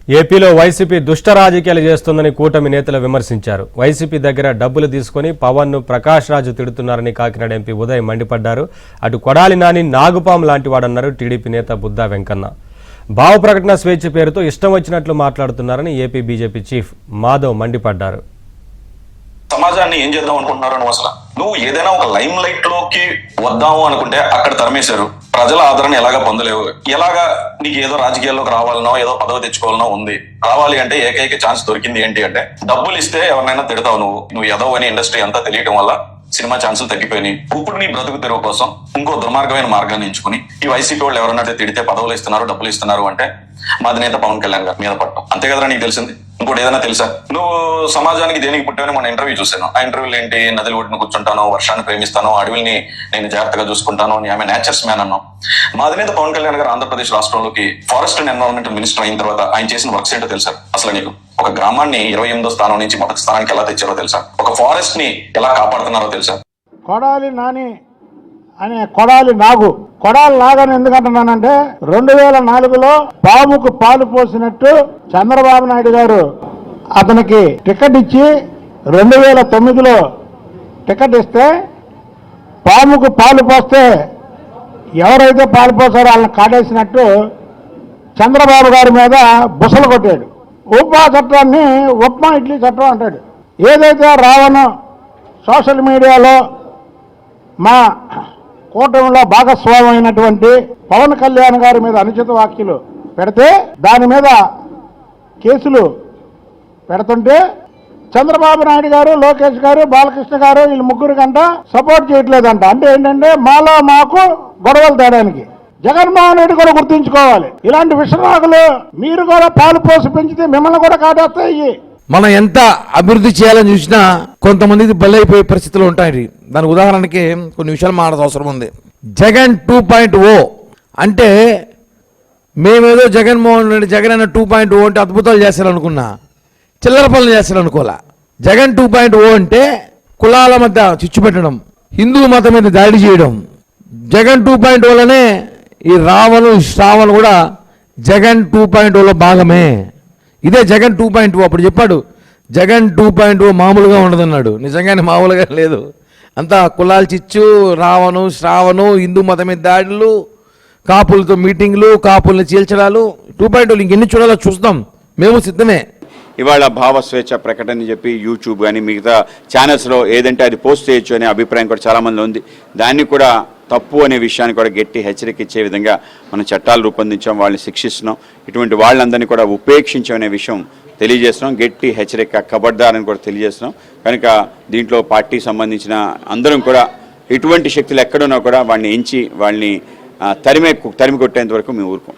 ఏపీలో వైసీపీ దుష్ట రాజకీయాలు చేస్తుందని కూటమి నేతలు విమర్శించారు. వైసీపీ దగ్గర డబ్బులు తీసుకుని పవన్ను ప్రకాష్ రాజు తిడుతున్నారని కాకినాడ ఎంపీ ఉదయ్ మండిపడ్డారు. అటు కొడాలి నాని నాగుపాం లాంటి వాడన్నారు టీడీపీ నేత బుద్దా వెంకన్న. భావ ప్రకటన స్వేచ్ఛ పేరుతో ఇష్టం వచ్చినట్లు మాట్లాడుతున్నారని ఏపీ బీజేపీ చీఫ్ మాధవ్ మండిపడ్డారు. సమాజాన్ని ఏం చేద్దాం అనుకుంటున్నారు అని అసలు నువ్వు ఏదైనా ఒక లైమ్ లైట్ లోకి వద్దాము అనుకుంటే అక్కడ తరిమేశారు. ప్రజల ఆదరణ ఎలాగా పొందలేవు. ఎలాగా నీకు ఏదో రాజకీయాల్లోకి రావాలనో ఏదో పదవి తెచ్చుకోవాలనో ఉంది. రావాలి అంటే ఏకైక ఛాన్స్ దొరికింది ఏంటి అంటే డబ్బులు ఇస్తే ఎవరినైనా తిడతావు. నువ్వు ఏదో అని ఇండస్ట్రీ అంతా తెలియటం వల్ల సినిమా ఛాన్సులు తగ్గిపోయినాయి. ఇప్పుడు నీ బ్రతుకు తెరువు కోసం ఇంకో దుర్మార్గమైన మార్గాన్ని ఎంచుకుని ఈ వైసీపీ వాళ్ళు ఎవరన్నా తిడితే పదవులు ఇస్తున్నారు, డబ్బులు ఇస్తున్నారు అంటే మా అధినేత పవన్ కళ్యాణ్ గారి మీద పట్టడం అంతే కదరా. నీకు తెలిసింది ఇంకోటి ఏదైనా తెలుసా? నువ్వు సమాజానికి దేనికి పుట్టావని మన ఇంటర్వ్యూ చూశాను. ఆ ఇంటర్వ్యూలు ఏంటి? నదులు ఒడ్డున కూర్చుంటాను, వర్షాన్ని ప్రేమిస్తాను, అడవుల్ని నేను జాగ్రత్తగా చూసుకుంటాను, ఆమె నేచర్స్ మ్యాన్ అన్నాం. మా అధినేత పవన్ కళ్యాణ్ గారు ఆంధ్రప్రదేశ్ రాష్ట్రంలోకి ఫారెస్ట్ అండ్ ఎన్విరాన్మెంట్ మినిస్టర్ అయిన తర్వాత ఆయన చేసిన వర్క్స్ ఏంటో తెలుసా? అసలు నీకు ఒక గ్రామాన్ని 28వ స్థానం నుంచి మొదటి స్థానానికి ఎలా తెచ్చారో తెలుసా? ఒక ఫారెస్ట్ ని ఎలా కాపాడుతున్నారో తెలుసా? కొడాలి నాని అనే కొడాలి నాగని ఎందుకంటున్నానంటే 2004లో పాముకు పాలు పోసినట్టు చంద్రబాబు నాయుడు గారు అతనికి టికెట్ ఇచ్చి 2009లో టికెట్ ఇస్తే పాముకు పాలు పోస్తే ఎవరైతే పాలు పోసారో వాళ్ళని కాడేసినట్టు చంద్రబాబు గారి మీద బుసలు కొట్టాడు. ఉపా చట్టాన్ని ఉప్మా ఇడ్లీ చట్టం అంటాడు. ఏదైతే రావణో సోషల్ మీడియాలో మా కూటమిలో భాగస్వామైనటువంటి పవన్ కళ్యాణ్ గారి మీద అనుచిత వ్యాఖ్యలు పెడితే దాని మీద కేసులు పెడుతుంటే చంద్రబాబు నాయుడు గారు, లోకేష్ గారు, బాలకృష్ణ గారు వీళ్ళు ముగ్గురు కంట సపోర్ట్ చేయట్లేదంట. అంటే ఏంటంటే మాలో మాకు గొడవలు తేడానికి. జగన్మోహన్ రెడ్డి కూడా గుర్తుంచుకోవాలి, ఇలాంటి విషనాగులు మీరు కూడా పాలు పోసి పెంచితే మిమ్మల్ని కూడా కాటేస్తాయి. మనం ఎంత అభివృద్ధి చేయాలని చూసినా కొంతమందికి బలైపోయే పరిస్థితులు ఉంటాయి. దానికి ఉదాహరణకి కొన్ని విషయాలు మాట్లాడాల్సిన అవసరం ఉంది. జగన్ 2.0 అంటే మేమేదో జగన్మోహన్ రెడ్డి జగన్ అన్న 2.0 అంటే అద్భుతాలు చేస్తారనుకున్నా, చిల్లర పనులు చేస్తారనుకోలే. జగన్ 2.0 అంటే కులాల మధ్య చిచ్చు పెట్టడం, హిందూ మతం మీద దాడి చేయడం. జగన్ 2.0లోనే ఈ రావణు శ్రావణు కూడా జగన్ 2.0లో భాగమే. ఇదే జగన్ 2.0. అప్పుడు చెప్పాడు జగన్ 2.0 మామూలుగా ఉండదన్నాడు. నిజంగానే మామూలుగా లేదు. అంతా కులాల చిచ్చు, రావణు శ్రావణు, హిందూ మతం మీద దాడులు, కాపులతో మీటింగ్లు, కాపుల్ని చీల్చడాలు. 2.0 ఇంకెన్ని చూడాలో చూస్తాం, మేము సిద్ధమే. ఇవాళ భావ స్వేచ్ఛ ప్రకటన చెప్పి యూట్యూబ్ కానీ మిగతా ఛానల్స్లో ఏదంటే అది పోస్ట్ చేయొచ్చు అనే అభిప్రాయం కూడా చాలామంది ఉంది. దాన్ని కూడా తప్పు అనే విషయాన్ని కూడా గట్టి హెచ్చరిక ఇచ్చే విధంగా మనం చట్టాలు రూపొందించాం, వాళ్ళని శిక్షిస్తున్నాం. ఇటువంటి వాళ్ళందరినీ కూడా ఉపేక్షించమనే విషయం తెలియజేస్తున్నాం. గట్టి హెచ్చరిక కబడ్దారని కూడా తెలియజేస్తున్నాం. కనుక దీంట్లో పార్టీకి సంబంధించిన అందరం కూడా ఇటువంటి శక్తులు ఎక్కడున్నా కూడా వాడిని ఎంచి వాళ్ళని తరిమి కొట్టేంత వరకు మేము ఊరుకోం.